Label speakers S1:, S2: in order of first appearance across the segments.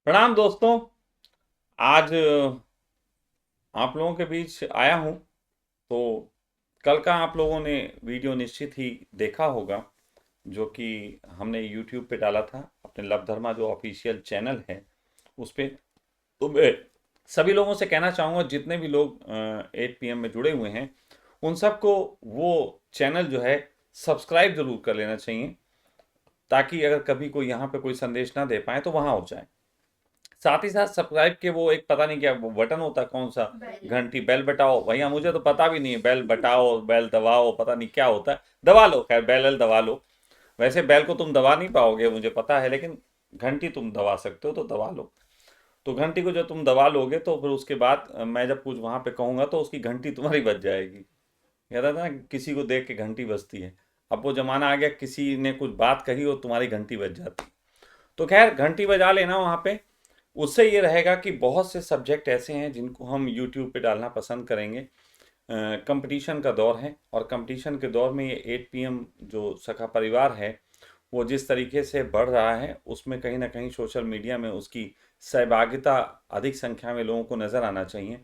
S1: प्रणाम दोस्तों। आज आप लोगों के बीच आया हूँ। तो कल का आप लोगों ने वीडियो निश्चित ही देखा होगा, जो कि हमने यूट्यूब पे डाला था, अपने लव धर्मा जो ऑफिशियल चैनल है उस पे। तो मैं सभी लोगों से कहना चाहूँगा, जितने भी लोग 8 PM में जुड़े हुए हैं उन सबको वो चैनल जो है सब्सक्राइब जरूर कर लेना चाहिए, ताकि अगर कभी कोई यहाँ पे कोई संदेश ना दे पाए तो वहाँ हो जाए। साथ ही साथ सब्सक्राइब के वो एक पता नहीं क्या वो बटन होता है, कौन सा, घंटी, बेल बटाओ भैया, मुझे तो पता भी नहीं है, बेल बटाओ बेल दबाओ, पता नहीं क्या होता है, दबा लो, खैर बेल दबा लो। वैसे बेल को तुम दबा नहीं पाओगे मुझे पता है, लेकिन घंटी तुम दबा सकते हो, तो दबा लो। तो घंटी को जब तुम दबा लोगे तो फिर उसके बाद मैं जब कुछ वहां पे कहूंगा तो उसकी घंटी तुम्हारी बज जाएगी। कहता था ना कि किसी को देख के घंटी बजती है। अब वो जमाना आ गया, किसी ने कुछ बात कही और तुम्हारी घंटी बज जाती। तो खैर घंटी बजा लेना वहाँ पे। उससे ये रहेगा कि बहुत से सब्जेक्ट ऐसे हैं जिनको हम यूट्यूब पे डालना पसंद करेंगे। कंपटीशन का दौर है, और कंपटीशन के दौर में ये 8 PM जो सखा परिवार है वो जिस तरीके से बढ़ रहा है, उसमें कहीं ना कहीं सोशल मीडिया में उसकी सहभागिता अधिक संख्या में लोगों को नज़र आना चाहिए।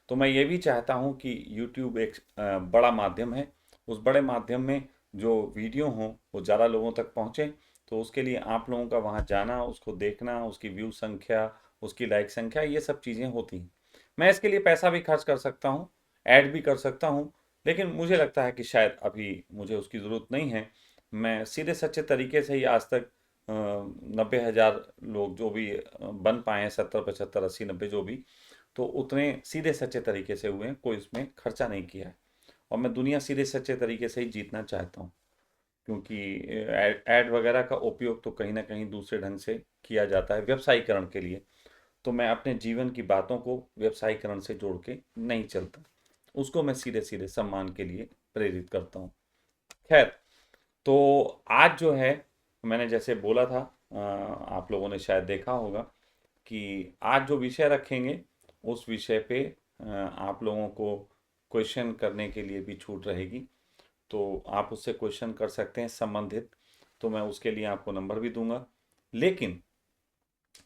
S1: तो मैं ये भी चाहता हूँ कि यूट्यूब एक बड़ा माध्यम है। उस बड़े माध्यम में जो वीडियो हों वो ज़्यादा लोगों तक पहुँचे। तो उसके लिए आप लोगों का वहाँ जाना, उसको देखना, उसकी व्यू संख्या, उसकी लाइक संख्या, ये सब चीज़ें होती हैं। मैं इसके लिए पैसा भी खर्च कर सकता हूँ, ऐड भी कर सकता हूँ, लेकिन मुझे लगता है कि शायद अभी मुझे उसकी ज़रूरत नहीं है। मैं सीधे सच्चे तरीके से ही आज तक 90,000 लोग जो भी बन पाए हैं, 70 75 80 90 जो भी, तो उतने सीधे सच्चे तरीके से हुए हैं, कोई इसमें खर्चा नहीं किया है। और मैं दुनिया सीधे सच्चे तरीके से ही जीतना चाहता हूँ, क्योंकि ऐड वगैरह का उपयोग तो कहीं ना कहीं दूसरे ढंग से किया जाता है व्यवसायीकरण के लिए। तो मैं अपने जीवन की बातों को व्यवसायीकरण से जोड़ के नहीं चलता, उसको मैं सीधे सीधे सम्मान के लिए प्रेरित करता हूँ। खैर, तो आज जो है, मैंने जैसे बोला था, आप लोगों ने शायद देखा होगा कि आज जो विषय रखेंगे उस विषय पे आप लोगों को क्वेश्चन करने के लिए भी छूट रहेगी। तो आप उससे क्वेश्चन कर सकते हैं संबंधित। तो मैं उसके लिए आपको नंबर भी दूंगा, लेकिन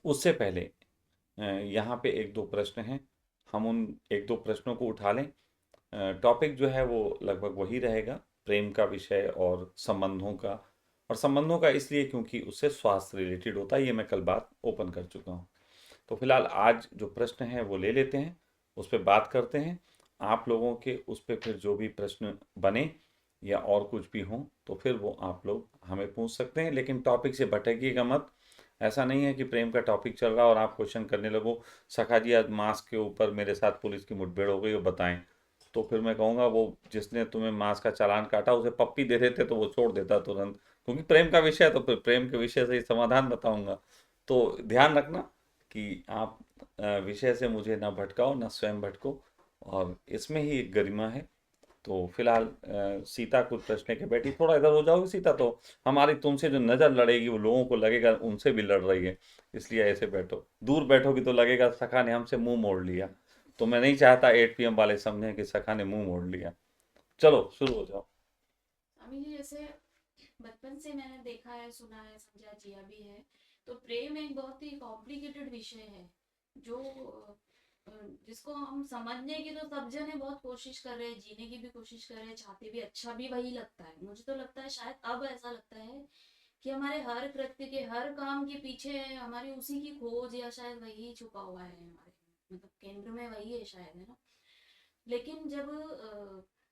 S1: उससे पहले यहाँ पे एक दो प्रश्न हैं, हम उन एक दो प्रश्नों को उठा लें। टॉपिक जो है वो लगभग वही रहेगा, प्रेम का विषय और संबंधों का। और संबंधों का इसलिए क्योंकि उससे स्वास्थ्य रिलेटेड होता है, ये मैं कल बात ओपन कर चुका हूँ। तो फिलहाल आज जो प्रश्न है वो ले लेते हैं, उस पर बात करते हैं। आप लोगों के उस पर फिर जो भी प्रश्न बने या और कुछ भी हो तो फिर वो आप लोग हमें पूछ सकते हैं, लेकिन टॉपिक से भटकिएगा मत। ऐसा नहीं है कि प्रेम का टॉपिक चल रहा और आप क्वेश्चन करने लगो, सखा जी आज मास्क के ऊपर मेरे साथ पुलिस की मुठभेड़ हो गई, वो बताएं। तो फिर मैं कहूँगा वो जिसने तुम्हें मांस का चालान काटा उसे पप्पी दे देते तो वो छोड़ देता तुरंत, क्योंकि प्रेम का विषय है तो फिर प्रेम के विषय से ही समाधान बताऊंगा। तो ध्यान रखना कि आप विषय से मुझे ना भटकाओ ना स्वयं भटको, और इसमें ही एक गरिमा है। तो फिलहाल सीता कुछ प्रश्न के बैठी, थोड़ा इधर हो जाओगे सीता, तो हमारी तुमसे जो नज़र लड़ेगी वो लोगों को लगेगा उनसे भी लड़ रही है। इसलिए ऐसे बैठो, दूर बैठोगी तो लगेगा सखा ने हमसे मुंह मोड़ लिया। तो मैं नहीं चाहता 8 PM वाले समझें कि सखा ने मुंह मोड़ लिया। चलो शुरू हो जाओ।
S2: अभी जैसे बचपन से मैंने देखा है, सुना है, समझा, जिया भी है। तो प्रेम एक बहुत ही कॉम्प्लिकेटेड विषय है, जो अ, जिसको हम समझने की तो सब जने बहुत कोशिश कर रहे हैं, जीने की भी कोशिश कर रहे हैं, चाहते भी, अच्छा भी वही लगता है। मुझे तो लगता है, शायद अब ऐसा लगता है कि हमारे हर कृत्य के, हर काम के पीछे हमारी उसी की खोज, या शायद वही छुपा हुआ है हमारे, मतलब केंद्र में वही है शायद, है ना। लेकिन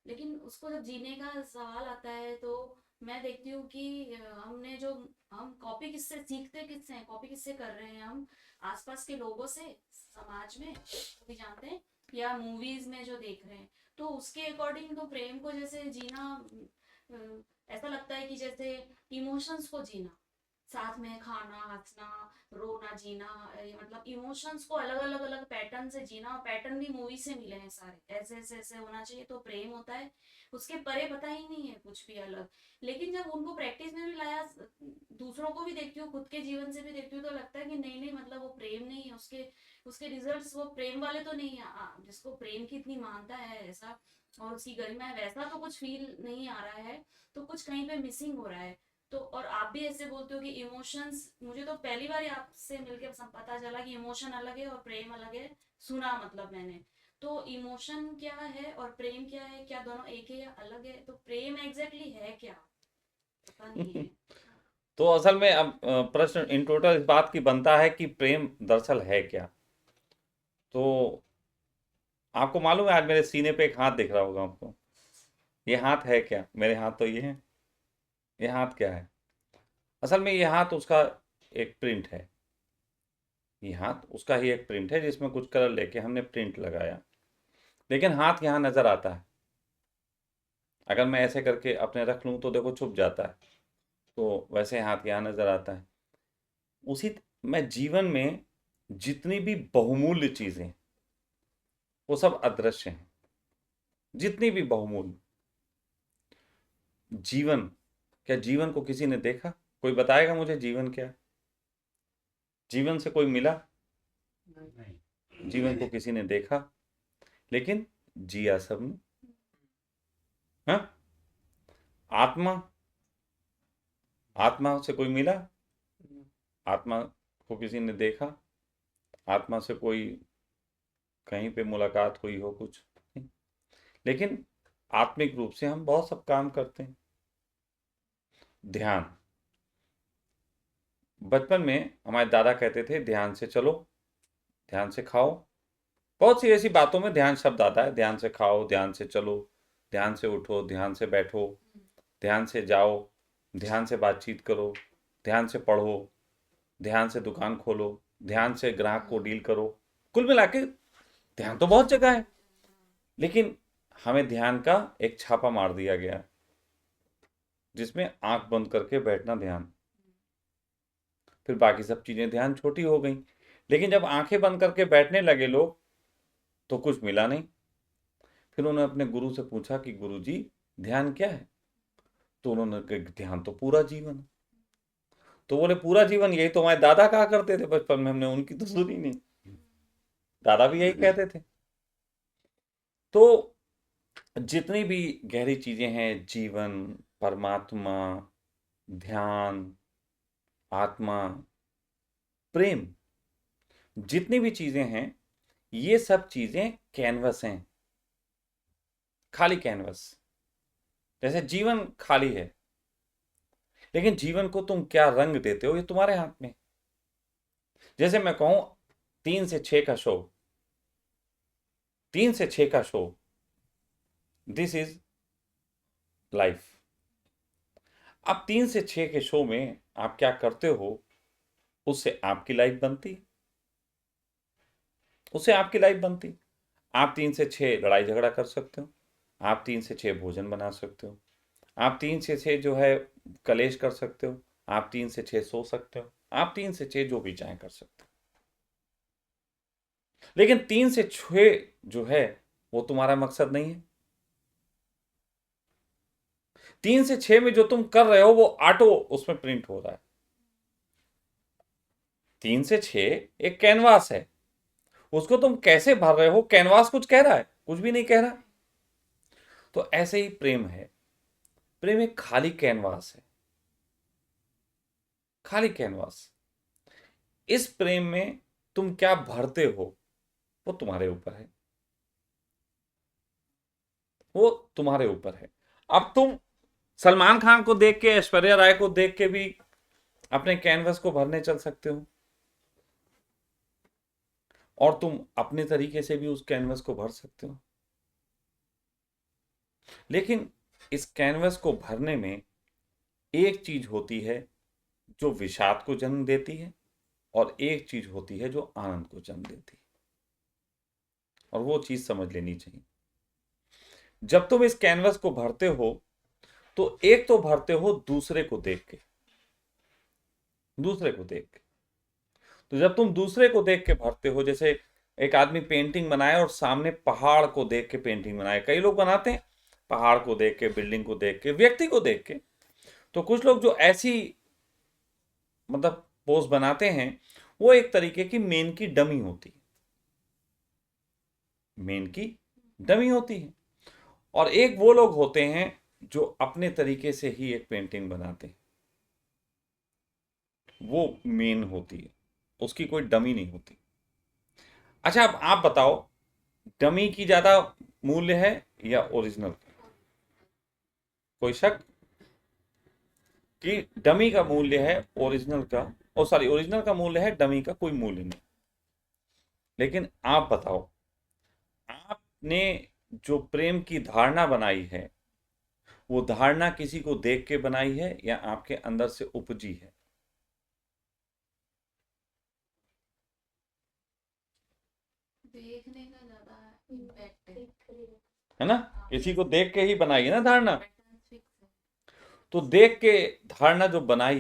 S2: लेकिन उसको जब जीने का सवाल आता है तो मैं देखती हूँ कि हमने जो, हम कॉपी किससे सीखते, किससे हैं, कॉपी किससे कर रहे हैं हम, आसपास के लोगों से, समाज में जो भी जानते हैं, या मूवीज में जो देख रहे हैं। तो उसके अकॉर्डिंग तो प्रेम को जैसे जीना, ऐसा लगता है कि जैसे इमोशंस को जीना, साथ में खाना, हंसना, रोना, जीना, ये मतलब इमोशंस को अलग अलग अलग पैटर्न से जीना। पैटर्न भी मूवी से मिले हैं सारे, ऐसे ऐसे ऐसे होना चाहिए तो प्रेम होता है, उसके परे पता ही नहीं है कुछ भी अलग। लेकिन जब उनको प्रैक्टिस में भी लाया, दूसरों को भी देखती हूँ, खुद के जीवन से भी देखती हूँ, तो लगता है कि नहीं नहीं, मतलब वो प्रेम नहीं है, उसके उसके रिजल्ट्स वो प्रेम वाले तो नहीं है। जिसको प्रेम की इतनी मानता है ऐसा, और उसकी गरिमा है, वैसा तो कुछ फील नहीं आ रहा है। तो कुछ कहीं पे मिसिंग हो रहा है। तो और आप भी ऐसे बोलते हो कि इमोशंस, मुझे तो पहली बार ही आपसे मिलके पता चला कि इमोशन अलग है और प्रेम अलग है, सुना मतलब मैंने। तो इमोशन क्या है और प्रेम क्या है, क्या दोनों एक है या अलग है? तो प्रेम एग्जैक्टली है क्या, पता नहीं है।
S1: तो असल में अब प्रश्न इन टोटल इस बात की बनता है कि प्रेम दरअसल है क्या। तो आपको मालूम है आज मेरे सीने पे एक हाथ दिख रहा होगा आपको। ये हाथ है क्या? मेरे हाथ तो ये है। ये हाथ क्या है? असल में ये हाथ उसका एक प्रिंट है। ये हाथ उसका ही एक प्रिंट है जिसमें कुछ कलर लेके हमने प्रिंट लगाया। लेकिन हाथ यहाँ नजर आता है। अगर मैं ऐसे करके अपने रख लूँ तो देखो छुप जाता है। तो वैसे हाथ यहाँ नजर आता है। उसी मैं जीवन में जितनी भी बहुमूल्य चीजें, वो सब अदृश्य हैं। जितनी भी बहुमूल्य जीवन, क्या जीवन को किसी ने देखा? कोई बताएगा मुझे जीवन क्या है? जीवन से कोई मिला? जीवन को किसी ने देखा, लेकिन जिया सबने। हाँ, आत्मा, आत्मा से कोई मिला? आत्मा को किसी ने देखा? आत्मा से कोई कहीं पे मुलाकात हुई हो? कुछ नहीं। लेकिन आत्मिक रूप से हम बहुत सब काम करते हैं। ध्यान, बचपन में हमारे दादा कहते थे ध्यान से चलो, ध्यान से खाओ। बहुत सी ऐसी बातों में ध्यान शब्द आता है। ध्यान से खाओ, ध्यान से चलो, ध्यान से उठो, ध्यान से बैठो, ध्यान से जाओ, ध्यान से बातचीत करो, ध्यान से पढ़ो, ध्यान से दुकान खोलो, ध्यान से ग्राहक को डील करो। कुल मिला के ध्यान तो बहुत जगह है। लेकिन हमें ध्यान का एक छापा मार दिया गया, जिसमें आंख बंद करके बैठना ध्यान। फिर बाकी सब चीजें ध्यान छोटी हो गई। लेकिन जब आंखें बंद करके बैठने लगे लोग, तो कुछ मिला नहीं। फिर उन्होंने अपने गुरु से पूछा कि गुरु जी, ध्यान क्या है? तो उन्होंने कहा ध्यान तो पूरा जीवन है। तो बोले पूरा जीवन, यही तो हमारे दादा कहा करते थे बचपन में, हमने उनकी तो सुनी नहीं। दादा भी यही कहते थे। तो जितनी भी गहरी चीजें हैं, जीवन, परमात्मा, ध्यान, आत्मा, प्रेम, जितनी भी चीजें हैं, ये सब चीजें कैनवस हैं। खाली कैनवस। जैसे जीवन खाली है, लेकिन जीवन को तुम क्या रंग देते हो, ये तुम्हारे हाथ में। जैसे मैं कहूं 3 से 6 का शो, 3 से 6 का शो, दिस इज लाइफ। अब 3 से 6 के शो में आप क्या करते हो, उससे आपकी लाइफ बनती, उससे आपकी लाइफ बनती। आप 3 से 6 लड़ाई झगड़ा कर सकते हो, आप 3 से 6 भोजन बना सकते हो, आप 3 से 6 जो है कलेश कर सकते हो, आप 3 से 6 सो सकते हो, आप 3 से 6 जो भी चाहें कर सकते हो। लेकिन 3 से 6 जो है वो तुम्हारा मकसद नहीं है। 3 से 6 में जो तुम कर रहे हो वो ऑटो उसमें प्रिंट हो रहा है। 3 से 6 एक कैनवास है, उसको तुम कैसे भर रहे हो? कैनवास कुछ कह रहा है? कुछ भी नहीं कह रहा। तो ऐसे ही प्रेम है। प्रेम एक खाली कैनवास है, खाली कैनवास। इस प्रेम में तुम क्या भरते हो, वो तुम्हारे ऊपर है, वो तुम्हारे ऊपर है। अब तुम सलमान खान को देख के, ऐश्वर्या राय को देख के भी अपने कैनवस को भरने चल सकते हो, और तुम अपने तरीके से भी उस कैनवस को भर सकते हो। लेकिन इस कैनवस को भरने में एक चीज होती है जो विषाद को जन्म देती है, और एक चीज होती है जो आनंद को जन्म देती है। और वो चीज समझ लेनी चाहिए। जब तुम इस कैनवस को भरते हो, तो एक तो भरते हो दूसरे को देख के, दूसरे को देख के। तो जब तुम दूसरे को देख के भरते हो, जैसे एक आदमी पेंटिंग बनाए और सामने पहाड़ को देख के पेंटिंग बनाए, कई लोग बनाते हैं पहाड़ को देख के, बिल्डिंग को देख के, व्यक्ति को देख के। तो कुछ लोग जो ऐसी मतलब पोज बनाते हैं, वो एक तरीके की मेन की डमी होती है, मेन की डमी होती है। और एक वो लोग होते हैं जो अपने तरीके से ही एक पेंटिंग बनाते हैं। वो मेन होती है, उसकी कोई डमी नहीं होती। अच्छा, अब आप बताओ, डमी की ज्यादा मूल्य है या ओरिजिनल का? कोई शक कि डमी का मूल्य है ओरिजिनल का, ओ सॉरी, ओरिजिनल का मूल्य है, डमी का कोई मूल्य नहीं। लेकिन आप बताओ, आपने जो प्रेम की धारणा बनाई है, वो धारणा किसी को देख के बनाई है या आपके अंदर से उपजी है?
S2: देखने का ज्यादा इम्पैक्ट है।
S1: है ना?
S2: हाँ,
S1: किसी को देख के ही बनाई है ना धारणा।
S2: पैटर्न फिक्स है।
S1: तो देख के धारणा जो बनाई,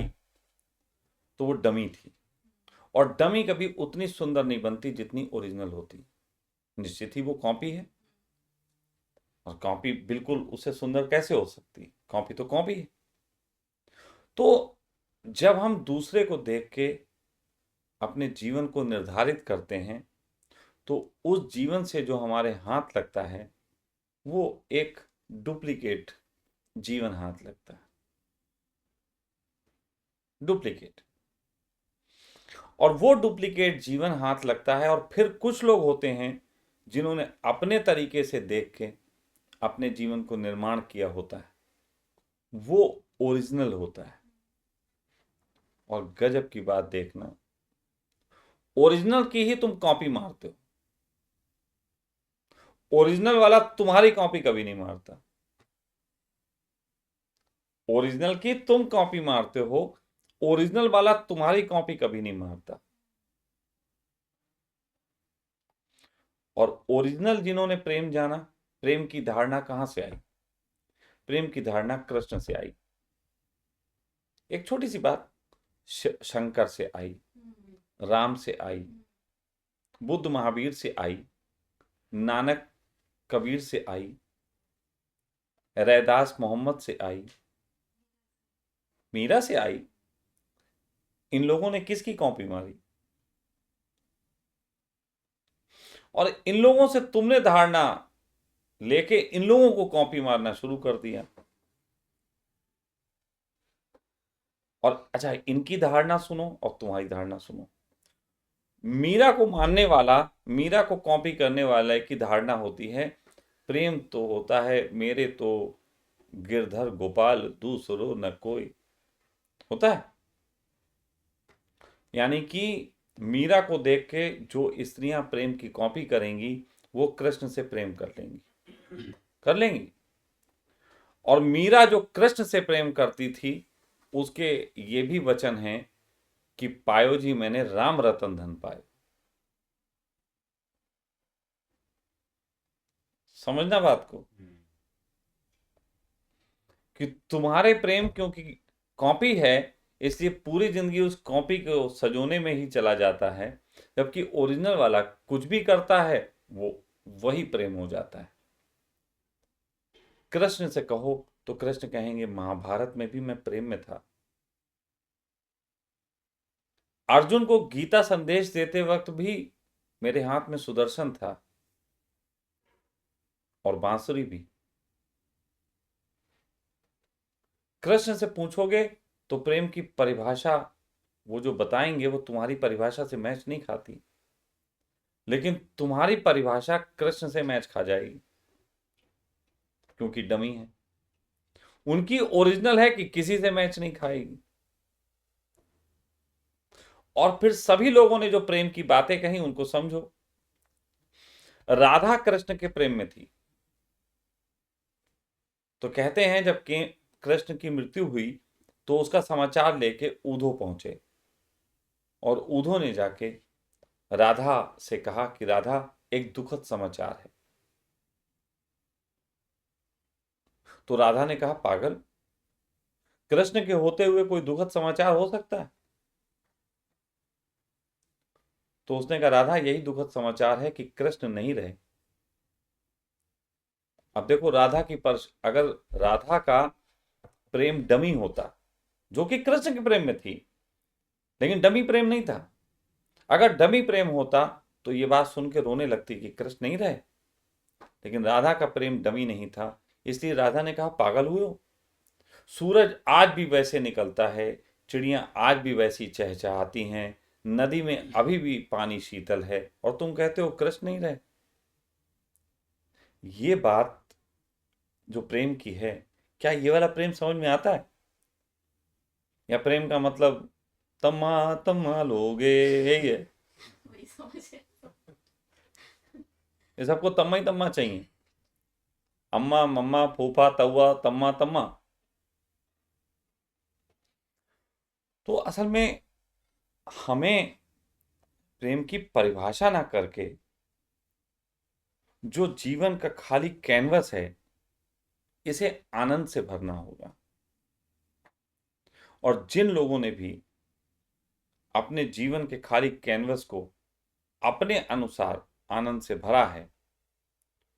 S1: तो वो डमी थी। और डमी कभी उतनी सुंदर नहीं बनती जितनी ओरिजिनल होती। निश्चित ही वो कॉपी है, और कॉपी बिल्कुल उससे सुंदर कैसे हो सकती? कॉपी तो कॉपी है। तो जब हम दूसरे को देख के अपने जीवन को निर्धारित करते हैं, तो उस जीवन से जो हमारे हाथ लगता है, वो एक डुप्लीकेट जीवन हाथ लगता है। डुप्लीकेट। और वो डुप्लीकेट जीवन हाथ लगता है, और फिर कुछ लोग होते हैं जिन्होंने अपने तरीके से देख के अपने जीवन को निर्माण किया होता है, वो ओरिजिनल होता है। और गजब की बात देखना, ओरिजिनल की ही तुम कॉपी मारते हो, ओरिजिनल वाला तुम्हारी कॉपी कभी नहीं मारता। ओरिजिनल की तुम कॉपी मारते हो, ओरिजिनल वाला तुम्हारी कॉपी कभी नहीं मारता। और ओरिजिनल जिन्होंने प्रेम जाना, प्रेम की धारणा कहां से आई? प्रेम की धारणा कृष्ण से आई। एक छोटी सी बात, शंकर से आई, राम से आई, बुद्ध महावीर से आई, नानक कबीर से आई, रैदास मोहम्मद से आई, मीरा से आई। इन लोगों ने किसकी कॉपी मारी? और इन लोगों से तुमने धारणा लेके इन लोगों को कॉपी मारना शुरू कर दिया। और अच्छा, इनकी धारणा सुनो और तुम्हारी धारणा सुनो। मीरा को मानने वाला, मीरा को कॉपी करने वाला की धारणा होती है, प्रेम तो होता है मेरे तो गिरधर गोपाल, दूसरो न कोई। होता है। यानी कि मीरा को देख के जो स्त्रियां प्रेम की कॉपी करेंगी, वो कृष्ण से प्रेम कर लेंगी, कर लेंगी। और मीरा जो कृष्ण से प्रेम करती थी, उसके ये भी वचन हैं कि पायो जी मैंने राम रतन धन पाए। समझना बात को, कि तुम्हारे प्रेम क्योंकि कॉपी है, इसलिए पूरी जिंदगी उस कॉपी को सजोने में ही चला जाता है, जबकि ओरिजिनल वाला कुछ भी करता है, वो वही प्रेम हो जाता है। कृष्ण से कहो तो कृष्ण कहेंगे महाभारत में भी मैं प्रेम में था। अर्जुन को गीता संदेश देते वक्त भी मेरे हाथ में सुदर्शन था, और बांसुरी भी। कृष्ण से पूछोगे तो प्रेम की परिभाषा वो जो बताएंगे, वो तुम्हारी परिभाषा से मैच नहीं खाती, लेकिन तुम्हारी परिभाषा कृष्ण से मैच खा जाएगी, क्योंकि डमी है। उनकी ओरिजिनल है कि किसी से मैच नहीं खाएगी। और फिर सभी लोगों ने जो प्रेम की बातें कही, उनको समझो। राधा कृष्ण के प्रेम में थी, तो कहते हैं जब कृष्ण की मृत्यु हुई, तो उसका समाचार लेके ऊधो पहुंचे, और ऊधो ने जाके राधा से कहा कि राधा, एक दुखद समाचार है। तो राधा ने कहा पागल, कृष्ण के होते हुए कोई दुखद समाचार हो सकता है? तो उसने कहा राधा, यही दुखद समाचार है कि कृष्ण नहीं रहे। अब देखो, राधा की अगर राधा का प्रेम डमी होता, जो कि कृष्ण के प्रेम में थी, लेकिन डमी प्रेम नहीं था। अगर डमी प्रेम होता तो ये बात सुन के रोने लगती कि कृष्ण नहीं रहे, लेकिन राधा का प्रेम डमी नहीं था, इसलिए राधा ने कहा पागल हुए हो। सूरज आज भी वैसे निकलता है चिड़ियां आज भी वैसी चहचहाती हैं, नदी में अभी भी पानी शीतल है, और तुम कहते हो कृष्ण नहीं रहे। ये बात जो प्रेम की है, क्या ये वाला प्रेम समझ में आता है? या प्रेम का मतलब तम्मा तम्मा लोगे, यही है?
S2: वही समझे।
S1: ये सबको तम्मा ही तम्मा चाहिए, अम्मा मम्मा फूफा तव्वा तम्मा तम्मा। तो असल में हमें प्रेम की परिभाषा ना करके जो जीवन का खाली कैनवस है, इसे आनंद से भरना होगा। और जिन लोगों ने भी अपने जीवन के खाली कैनवस को अपने अनुसार आनंद से भरा है,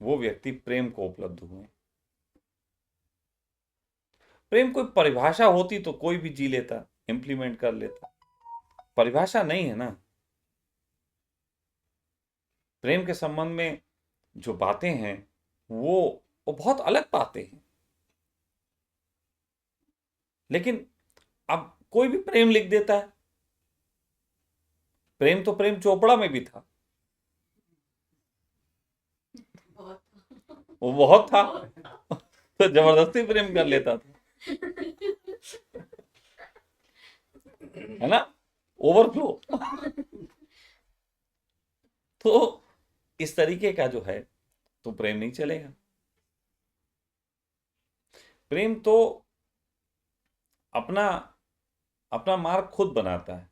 S1: वो व्यक्ति प्रेम को उपलब्ध हुए। प्रेम कोई परिभाषा होती तो कोई भी जी लेता, इंप्लीमेंट कर लेता। परिभाषा नहीं है ना। प्रेम के संबंध में जो बातें हैं वो बहुत अलग बातें हैं। लेकिन अब कोई भी प्रेम लिख देता है। प्रेम तो प्रेम चोपड़ा में भी था,
S2: बहुत
S1: वो बहुत था, तो जबरदस्ती प्रेम कर लेता था, है ना, ओवरफ्लो। तो इस तरीके का जो है तो प्रेम नहीं चलेगा। प्रेम तो अपना अपना मार्ग खुद बनाता है।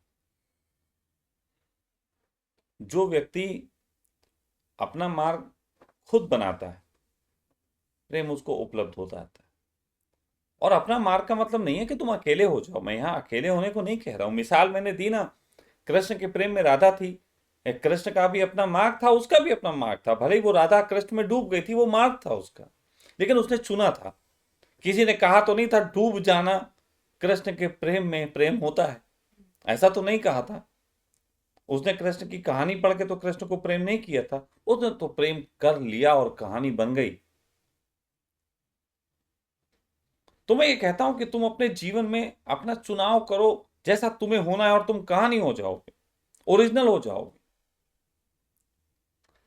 S1: जो व्यक्ति अपना मार्ग खुद बनाता है, प्रेम उसको उपलब्ध हो जाता है। और अपना मार्ग का मतलब नहीं है कि तुम अकेले हो जाओ। मैं यहां अकेले होने को नहीं कह रहा हूं। मिसाल मैंने दी ना, कृष्ण के प्रेम में राधा थी। कृष्ण का भी अपना मार्ग था, उसका भी अपना मार्ग था। भले ही वो राधा कृष्ण में डूब गई थी, वो मार्ग था उसका, लेकिन उसने चुना था। किसी ने कहा तो नहीं था डूब जाना कृष्ण के प्रेम में प्रेम होता है, ऐसा तो नहीं कहा था। उसने कृष्ण की कहानी पढ़ के तो कृष्ण को प्रेम नहीं किया था, उसने तो प्रेम कर लिया और कहानी बन गई। तो मैं ये कहता हूं कि तुम अपने जीवन में अपना चुनाव करो, जैसा तुम्हें होना है, और तुम कहानी हो जाओगे, ओरिजिनल हो जाओगे।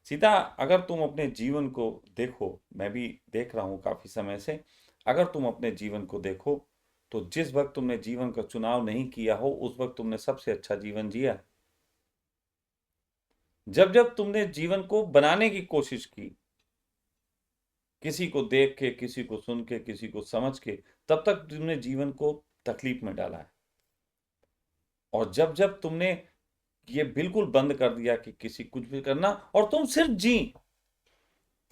S1: सीधा अगर तुम अपने जीवन को देखो, मैं भी देख रहा हूं काफी समय से, अगर तुम अपने जीवन को देखो तो जिस वक्त तुमने जीवन का चुनाव नहीं किया हो, उस वक्त तुमने सबसे अच्छा जीवन जिया है। जब जब तुमने जीवन को बनाने की कोशिश की, किसी को देख के, किसी को सुन के, किसी को समझ के, तब तक तुमने जीवन को तकलीफ में डाला है। और जब जब तुमने ये बिल्कुल बंद कर दिया कि किसी कुछ भी करना और तुम सिर्फ जी,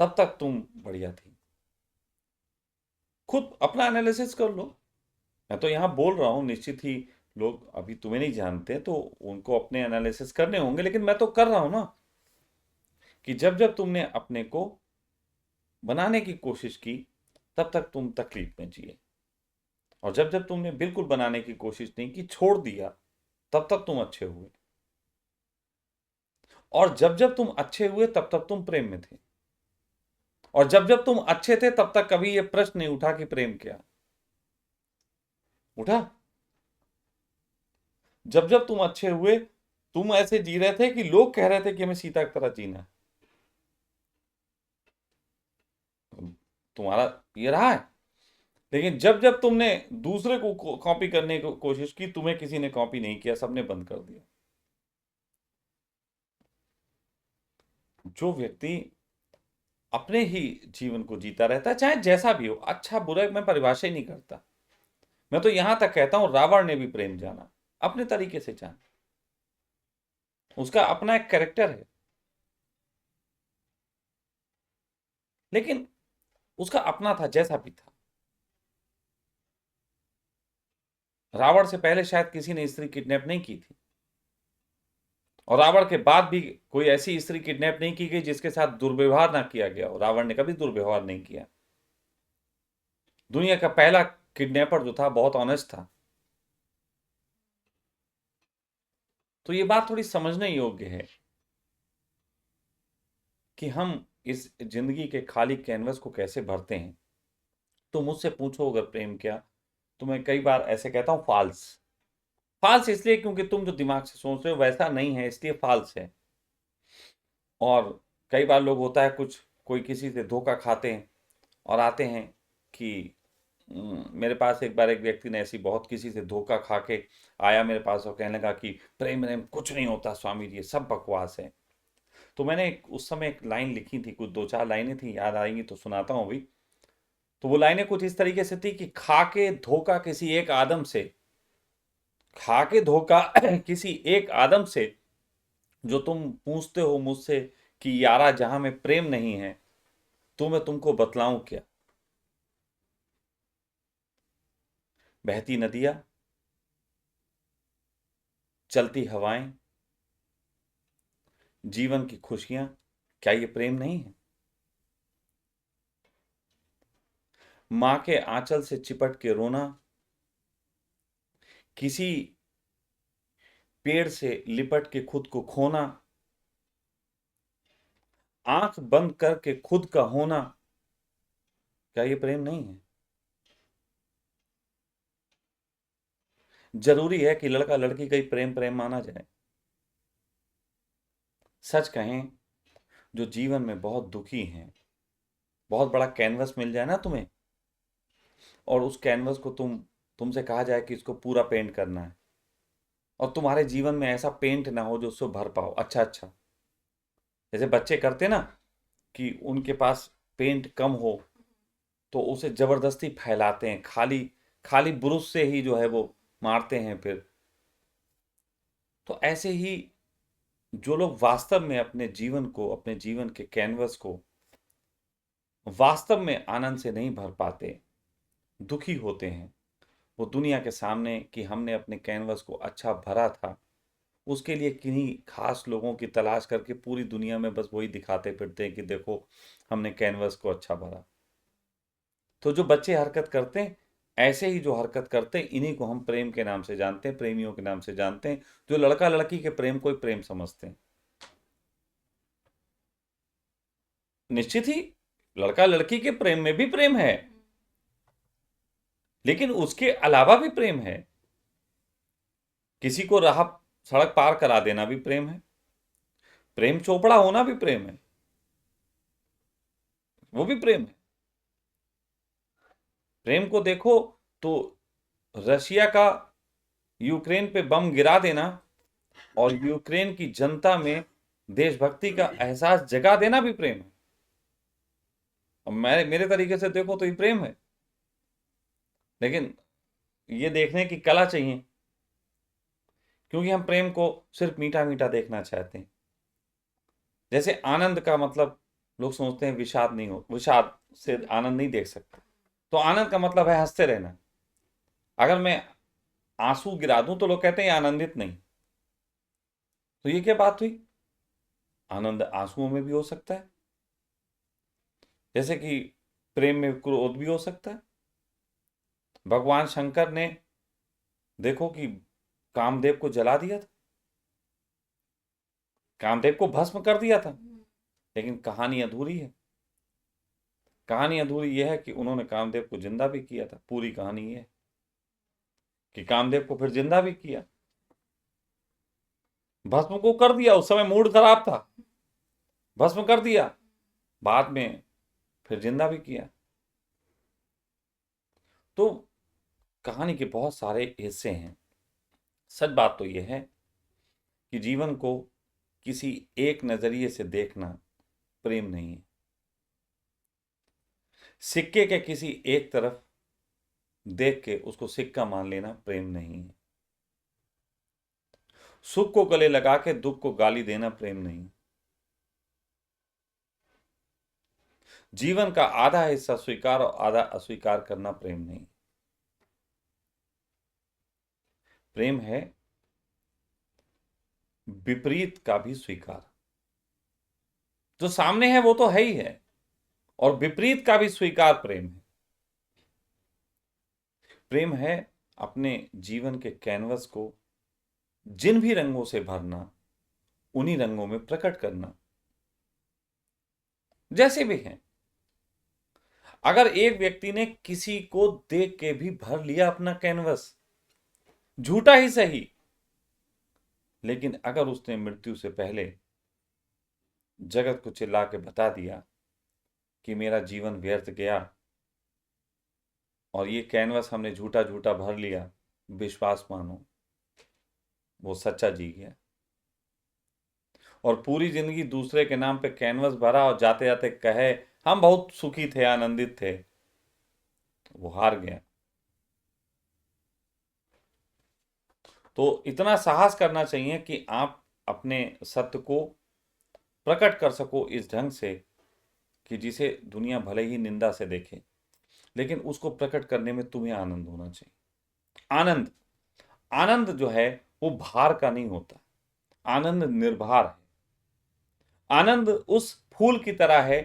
S1: तब तक तुम बढ़िया थी। खुद अपना एनालिसिस कर लो। मैं तो यहां बोल रहा हूं, निश्चित ही लोग अभी तुम्हें नहीं जानते तो उनको अपने एनालिसिस करने होंगे, लेकिन मैं तो कर रहा हूं ना, कि जब जब तुमने अपने को बनाने की कोशिश की, तब तक तुम तकलीफ में जिए। और जब जब तुमने बिल्कुल बनाने की कोशिश नहीं की, छोड़ दिया, तब तक तुम अच्छे हुए। और जब जब तुम अच्छे हुए, तब तक तुम प्रेम में थे। और जब जब तुम अच्छे थे, तब तक कभी यह प्रश्न नहीं उठा कि प्रेम क्या। उठा? जब जब तुम अच्छे हुए, तुम ऐसे जी रहे थे कि लोग कह रहे थे कि हमें सीता की तरह जीना है। तुम्हारा ये रहा है। लेकिन जब जब तुमने दूसरे को कॉपी करने की कोशिश की, तुम्हें किसी ने कॉपी नहीं किया, सबने बंद कर दिया। जो व्यक्ति अपने ही जीवन को जीता रहता है, चाहे जैसा भी हो, अच्छा बुरा मैं परिभाषा ही नहीं करता। मैं तो यहां तक कहता हूं, रावण ने भी प्रेम जाना, अपने तरीके से जाना। उसका अपना एक कैरेक्टर है, लेकिन उसका अपना था, जैसा भी था। रावण से पहले शायद किसी ने स्त्री किडनैप नहीं की थी, और रावण के बाद भी कोई ऐसी स्त्री किडनैप नहीं की गई जिसके साथ दुर्व्यवहार ना किया गया हो। रावण ने कभी दुर्व्यवहार नहीं किया। दुनिया का पहला किडनैपर जो था, बहुत ऑनेस्ट था। तो ये बात थोड़ी समझने योग्य है कि हम इस जिंदगी के खाली कैनवस को कैसे भरते हैं। तो मुझसे पूछो अगर प्रेम क्या, तो मैं कई बार ऐसे कहता हूं, फॉल्स। फाल्स इसलिए क्योंकि तुम जो दिमाग से सोच रहे हो वैसा नहीं है, इसलिए फाल्स है। और कई बार लोग होता है कुछ, कोई किसी से धोखा खाते हैं और आते हैं कि मेरे पास एक बार एक व्यक्ति ने ऐसी बहुत किसी से धोखा खा के आया मेरे पास और कहने लगा कि प्रेम प्रेम कुछ नहीं होता स्वामी जी, ये सब बकवास है। तो मैंने उस समय एक लाइन लिखी थी, कुछ दो चार लाइनें थी, याद आएंगी तो सुनाता हूँ अभी। तो वो लाइनें कुछ इस तरीके से थी कि खा के धोखा किसी एक आदम से, खा के धोखा किसी एक आदम से, जो तुम पूछते हो मुझसे कि यारा जहां में प्रेम नहीं है, तो मैं तुमको बतलाऊं क्या। बहती नदियां, चलती हवाएं, जीवन की खुशियां, क्या ये प्रेम नहीं है। मां के आंचल से चिपट के रोना, किसी पेड़ से लिपट के खुद को खोना, आंख बंद करके खुद का होना, क्या ये प्रेम नहीं है। जरूरी है कि लड़का लड़की का ही प्रेम प्रेम माना जाए। सच कहें, जो जीवन में बहुत दुखी हैं, बहुत बड़ा कैनवस मिल जाए ना तुम्हें, और उस कैनवस को तुमसे कहा जाए कि इसको पूरा पेंट करना है, और तुम्हारे जीवन में ऐसा पेंट ना हो जो उसको भर पाओ अच्छा अच्छा, जैसे बच्चे करते ना कि उनके पास पेंट कम हो तो उसे जबरदस्ती फैलाते हैं, खाली खाली ब्रुश से ही जो है वो मारते हैं फिर। तो ऐसे ही जो लोग वास्तव में अपने जीवन को, अपने जीवन के कैनवस को वास्तव में आनंद से नहीं भर पाते, दुखी होते हैं, वो दुनिया के सामने कि हमने अपने कैनवस को अच्छा भरा था, उसके लिए किन्हीं खास लोगों की तलाश करके पूरी दुनिया में बस वही दिखाते फिरते हैं कि देखो हमने कैनवस को अच्छा भरा। तो जो बच्चे हरकत करते हैं, ऐसे ही जो हरकत करते हैं, इन्हीं को हम प्रेम के नाम से जानते हैं, प्रेमियों के नाम से जानते हैं, जो लड़का लड़की के प्रेम को ही प्रेम समझते हैं। निश्चित ही लड़का लड़की के प्रेम में भी प्रेम है, लेकिन उसके अलावा भी प्रेम है। किसी को राह सड़क पार करा देना भी प्रेम है, प्रेम चोपड़ा होना भी प्रेम है, वो भी प्रेम है। प्रेम को देखो तो रशिया का यूक्रेन पे बम गिरा देना और यूक्रेन की जनता में देशभक्ति का एहसास जगा देना भी प्रेम है। अब मेरे तरीके से देखो तो ये प्रेम है, लेकिन ये देखने की कला चाहिए, क्योंकि हम प्रेम को सिर्फ मीठा मीठा देखना चाहते हैं। जैसे आनंद का मतलब लोग सोचते हैं विषाद नहीं हो, विषाद से आनंद नहीं देख सकते, तो आनंद का मतलब है हंसते रहना। अगर मैं आंसू गिरा दूं तो लोग कहते हैं ये आनंदित नहीं, तो ये क्या बात हुई। आनंद आंसुओं में भी हो सकता है, जैसे कि प्रेम में क्रोध भी हो सकता है। भगवान शंकर ने देखो कि कामदेव को जला दिया था, कामदेव को भस्म कर दिया था, लेकिन कहानी अधूरी है। कहानी अधूरी यह है कि उन्होंने कामदेव को जिंदा भी किया था। पूरी कहानी यह है कि कामदेव को फिर जिंदा भी किया, भस्म को कर दिया। उस समय मूड खराब था, भस्म कर दिया, बाद में फिर जिंदा भी किया। तो कहानी के बहुत सारे हिस्से हैं। सच बात तो यह है कि जीवन को किसी एक नजरिए से देखना प्रेम नहीं है। सिक्के के किसी एक तरफ देख के उसको सिक्का मान लेना प्रेम नहीं है। सुख को गले लगा के दुख को गाली देना प्रेम नहीं। जीवन का आधा हिस्सा स्वीकार और आधा अस्वीकार करना प्रेम नहीं। प्रेम है विपरीत का भी स्वीकार। जो सामने है वो तो है ही है, और विपरीत का भी स्वीकार प्रेम है। प्रेम है अपने जीवन के कैनवस को जिन भी रंगों से भरना, उन्हीं रंगों में प्रकट करना, जैसे भी हैं। अगर एक व्यक्ति ने किसी को देख के भी भर लिया अपना कैनवस, झूठा ही सही, लेकिन अगर उसने मृत्यु से पहले जगत को चिल्ला के बता दिया कि मेरा जीवन व्यर्थ गया और ये कैनवस हमने झूठा झूठा भर लिया, विश्वास मानो वो सच्चा जी गया। और पूरी जिंदगी दूसरे के नाम पे कैनवस भरा और जाते जाते कहे हम बहुत सुखी थे, आनंदित थे, वो हार गया। तो इतना साहस करना चाहिए कि आप अपने सत्य को प्रकट कर सको इस ढंग से कि जिसे दुनिया भले ही निंदा से देखे, लेकिन उसको प्रकट करने में तुम्हें आनंद होना चाहिए। आनंद, आनंद जो है वो भार का नहीं होता, आनंद निर्भर है। आनंद उस फूल की तरह है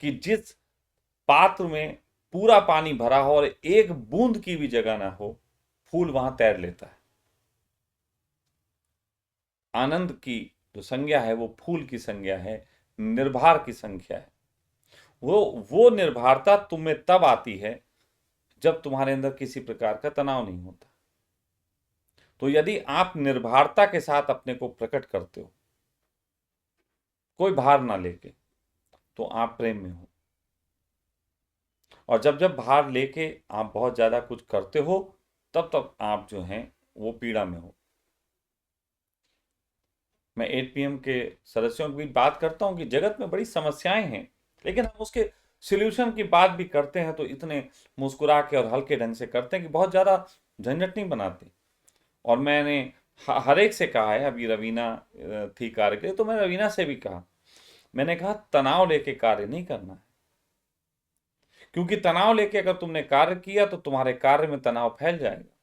S1: कि जिस पात्र में पूरा पानी भरा हो और एक बूंद की भी जगह ना हो, फूल वहां तैर लेता है। आनंद की जो संज्ञा है वो फूल की संज्ञा है, निर्भर की संख्या है। वो निर्भरता तुम में तब आती है जब तुम्हारे अंदर किसी प्रकार का तनाव नहीं होता। तो यदि आप निर्भरता के साथ अपने को प्रकट करते हो, कोई भार ना लेके, तो आप प्रेम में हो। और जब जब भार लेके आप बहुत ज्यादा कुछ करते हो, तब तब आप जो हैं वो पीड़ा में हो। मैं 8 PM के सदस्यों की भी बात करता हूं कि जगत में बड़ी समस्याएं हैं, लेकिन हम उसके सॉल्यूशन की बात भी करते हैं तो इतने मुस्कुरा के और हल्के ढंग से करते हैं कि बहुत ज़्यादा झंझट नहीं बनाते। और मैंने हर एक से कहा है, अभी रवीना थी कार्य के लिए, तो मैं रवीना से भी कहा, मैंने कहा तनाव लेके कार्य नहीं करना है, क्योंकि तनाव लेके अगर तुमने कार्य किया तो तुम्हारे कार्य में तनाव फैल जाएगा।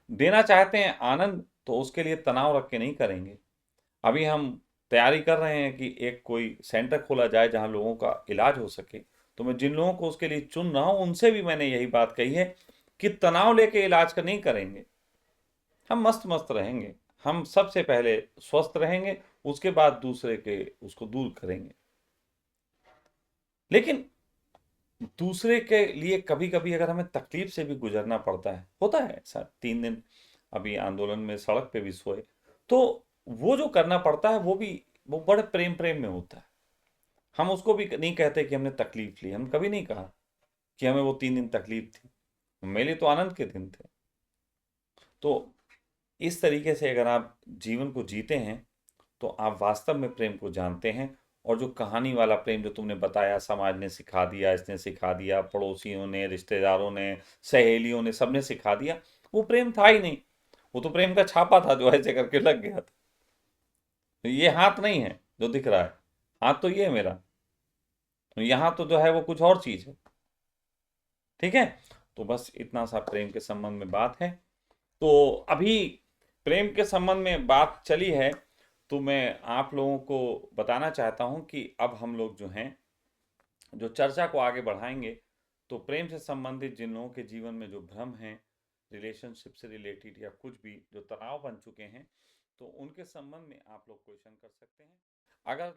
S1: देना चाहते हैं आनंद, तो उसके लिए तनाव रख के नहीं करेंगे। अभी हम तैयारी कर रहे हैं कि एक कोई सेंटर खोला जाए जहां लोगों का इलाज हो सके। तो मैं जिन लोगों को उसके लिए चुन रहा हूं उनसे भी मैंने यही बात कही है कि तनाव लेके इलाज का नहीं करेंगे। हम मस्त मस्त रहेंगे, हम सबसे पहले स्वस्थ रहेंगे, उसके बाद दूसरे के उसको दूर करेंगे। लेकिन दूसरे के लिए कभी कभी अगर हमें तकलीफ से भी गुजरना पड़ता है, होता है ऐसा, 3 दिन अभी आंदोलन में सड़क पे भी सोए, तो वो जो करना पड़ता है वो बड़े प्रेम प्रेम में होता है। हम उसको भी नहीं कहते कि हमने तकलीफ ली, हम कभी नहीं कहा कि हमें वो 3 दिन तकलीफ थी, मेरे लिए तो आनंद के दिन थे। तो इस तरीके से अगर आप जीवन को जीते हैं तो आप वास्तव में प्रेम को जानते हैं। और जो कहानी वाला प्रेम जो तुमने बताया, समाज ने सिखा दिया, इसने सिखा दिया, पड़ोसियों ने, रिश्तेदारों ने, सहेलियों ने, सबने सिखा दिया, वो प्रेम था ही नहीं। वो तो प्रेम का छापा था जो ऐसे करके लग गया था। तो ये हाथ नहीं है जो दिख रहा है, हाथ तो ये है मेरा, तो यहाँ तो जो है वो कुछ और चीज है। ठीक है, तो बस इतना सा प्रेम के संबंध में बात है। तो अभी प्रेम के संबंध में बात चली है, तो मैं आप लोगों को बताना चाहता हूं कि अब हम लोग जो हैं जो चर्चा को आगे बढ़ाएंगे, तो प्रेम से संबंधित जिन लोगों के जीवन में जो भ्रम हैं, रिलेशनशिप से रिलेटेड या कुछ भी जो तनाव बन चुके हैं, तो उनके संबंध में आप लोग क्वेश्चन कर सकते हैं। अगर